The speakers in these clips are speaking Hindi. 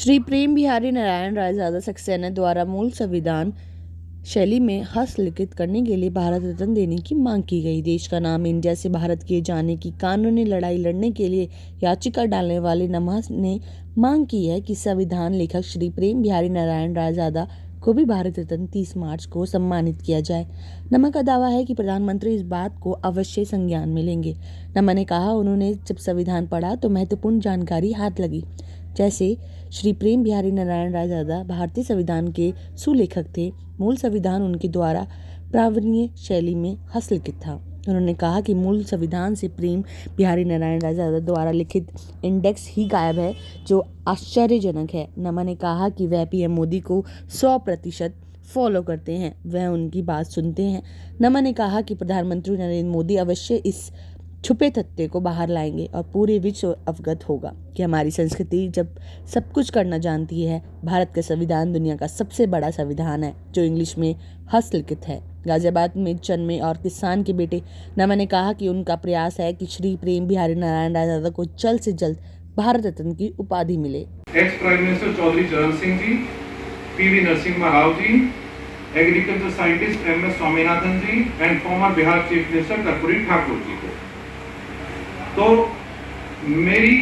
श्री प्रेम बिहारी नारायण रायजादा सक्सेना द्वारा मूल संविधान शैली में हस्तलिखित करने के लिए भारत रत्न देने की मांग की गई। देश का नाम इंडिया से भारत किए जाने की कानूनी लड़ाई लड़ने के लिए याचिका डालने वाले नमा ने मांग की है कि संविधान लेखक श्री प्रेम बिहारी नारायण रायजादा को भी भारत रत्न 30 मार्च को सम्मानित किया जाए। नमा का दावा है कि प्रधानमंत्री इस बात को अवश्य संज्ञान में लेंगे। नमा ने कहा, उन्होंने जब संविधान पढ़ा तो महत्वपूर्ण जानकारी हाथ लगी। जैसे श्री प्रेम बिहारी नारायण रायजादा भारतीय संविधान के सुलेखक थे। मूल संविधान उनके द्वारा प्रावणीय शैली में हस्तलिखित था। उन्होंने कहा कि मूल संविधान से प्रेम बिहारी नारायण रायजादा द्वारा लिखित इंडेक्स ही गायब है, जो आश्चर्यजनक है। नमा ने कहा कि वह पीएम मोदी को 100% फॉलो करते हैं, वह उनकी बात सुनते हैं। नमा ने कहा कि प्रधानमंत्री नरेंद्र मोदी अवश्य इस छुपे तथ्य को बाहर लाएंगे और पूरे विश्व अवगत होगा कि हमारी संस्कृति जब सब कुछ करना जानती है। भारत का संविधान दुनिया का सबसे बड़ा संविधान है जो इंग्लिश में हस्तलिखित है। गाजियाबाद में जन्मे और किसान के बेटे नमा ने कहा कि उनका प्रयास है कि श्री प्रेम बिहारी नारायण रायजादा को जल्द से जल्द भारत रत्न की उपाधि मिले। Ex prime minister Chaudhary Charan Singh ji, PV Narasimha Rao ji, agriculture scientist MS Swaminathan ji and former Bihar chief minister Karpoori Thakur ji को। तो मेरी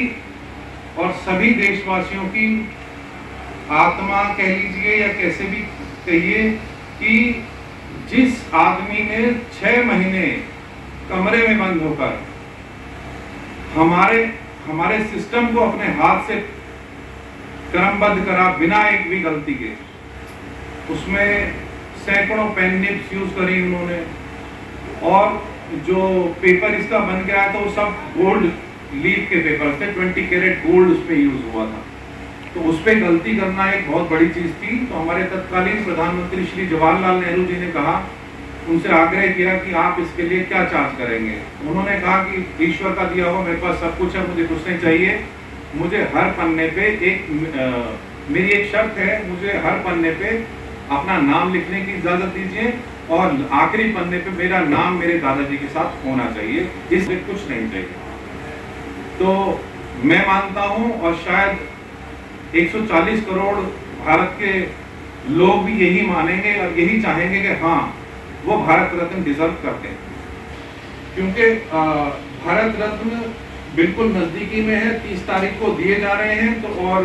और सभी देशवासियों की आत्मा कह लीजिए या कैसे भी कहिए कि जिस आदमी ने 6 महीने कमरे में बंद होकर हमारे सिस्टम को अपने हाथ से क्रमबद्ध करा बिना एक भी गलती के, उसमें सैकड़ों पेन निब्स यूज करी उन्होंने, और जो पेपर इसका बन गया तो सब गोल्ड लीफ के पेपर थे, 20 कैरेट गोल्ड उसमें यूज हुआ था। तो उस पर गलती करना एक बहुत बड़ी चीज थी। तो हमारे तत्कालीन प्रधानमंत्री श्री जवाहरलाल नेहरू जी ने कहा, उनसे आग्रह किया कि आप इसके लिए क्या चार्ज करेंगे। उन्होंने कहा कि ईश्वर का दिया हुआ मेरे पास सब कुछ है, मुझे कुछ नहीं चाहिए। मुझे हर पन्ने पे मेरी एक शर्त है, मुझे हर पन्ने पे अपना नाम लिखने की इजाजत दीजिए और आखिरी पन्ने पे मेरा नाम मेरे दादाजी के साथ होना चाहिए, इसलिए कुछ नहीं चाहिए। तो मैं मानता हूं और शायद 140 करोड़ भारत के लोग भी यही मानेंगे और यही चाहेंगे कि हाँ, वो भारत रत्न डिजर्व करते हैं, क्योंकि भारत रत्न बिल्कुल नजदीकी में है, 30 तारीख को दिए जा रहे हैं। तो और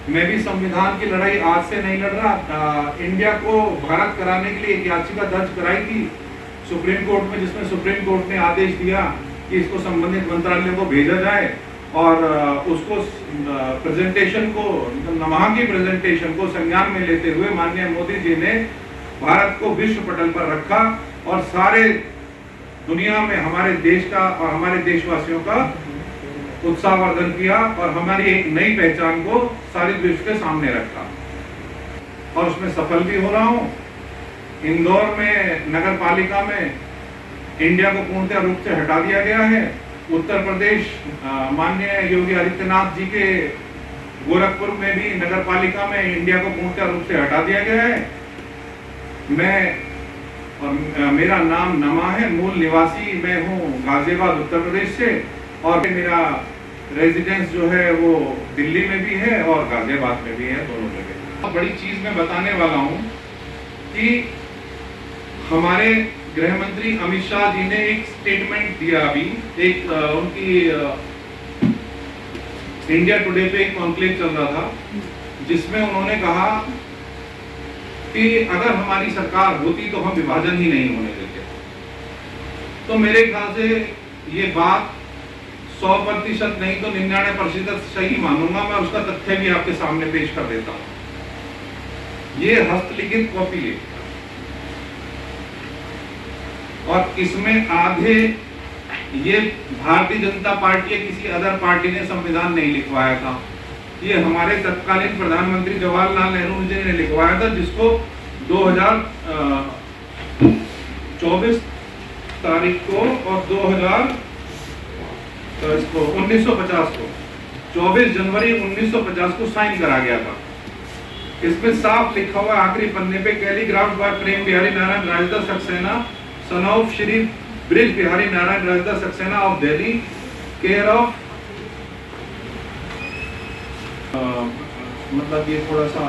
मैं भी संविधान की लड़ाई आज से नहीं लड़ रहा। इंडिया को भारत कराने के लिए एक याचिका दर्ज कराई थी सुप्रीम कोर्ट में, जिसमें सुप्रीम कोर्ट ने आदेश दिया कि इसको संबंधित मंत्रालयों को भेजा जाए और उसको प्रेजेंटेशन को, वहां की प्रेजेंटेशन को संज्ञान में लेते हुए माननीय मोदी जी ने भारत को विश्व पटल पर रखा और सारे दुनिया में हमारे देश का और हमारे देशवासियों का उत्साहवर्धन किया और हमारी एक नई पहचान को सारे विश्व के सामने रखा, और उसमें सफल भी हो रहा हूं। इंदौर में नगर पालिका में इंडिया को पूर्णतः रूप से हटा दिया गया है। उत्तर प्रदेश माननीय योगी आदित्यनाथ जी के गोरखपुर में भी नगर पालिका में इंडिया को पूर्णतः रूप से हटा दिया गया है। मेरा नाम नमा है, मूल निवासी मैं हूँ गाजियाबाद उत्तर प्रदेश से, और मेरा रेजिडेंस जो है वो दिल्ली में भी है और गाजियाबाद में भी है, दोनों जगह। बड़ी चीज मैं बताने वाला हूँ कि हमारे गृह मंत्री अमित शाह जी ने एक स्टेटमेंट दिया अभी, एक उनकी इंडिया टुडे पे एक कॉन्क्लेव चल रहा था, जिसमें उन्होंने कहा कि अगर हमारी सरकार होती तो हम विभाजन ही नहीं होने देते। तो मेरे ख्याल से ये बात 100% नहीं तो 99% सही मानूंगा मैं। उसका तथ्य भी आपके सामने पेश कर देता हूं। ये हस्तलिखित कॉपी है और इसमें आधे ये भारतीय जनता पार्टी या किसी अदर पार्टी ने संविधान नहीं लिखवाया था, ये हमारे तत्कालीन प्रधानमंत्री जवाहरलाल नेहरू जी ने लिखवाया था, जिसको 2024 तारीख को और 1950 को 24 जनवरी 1950 को साइन करा गया था। इसमें साफ लिखा हुआ आखिरी पन्ने पे, calligraphed by Prem Bihari Narayan Raizada Saxena, son of Shri Brij Bihari Narayan Raizada Saxena of Delhi, care of मतलब ये थोड़ा सा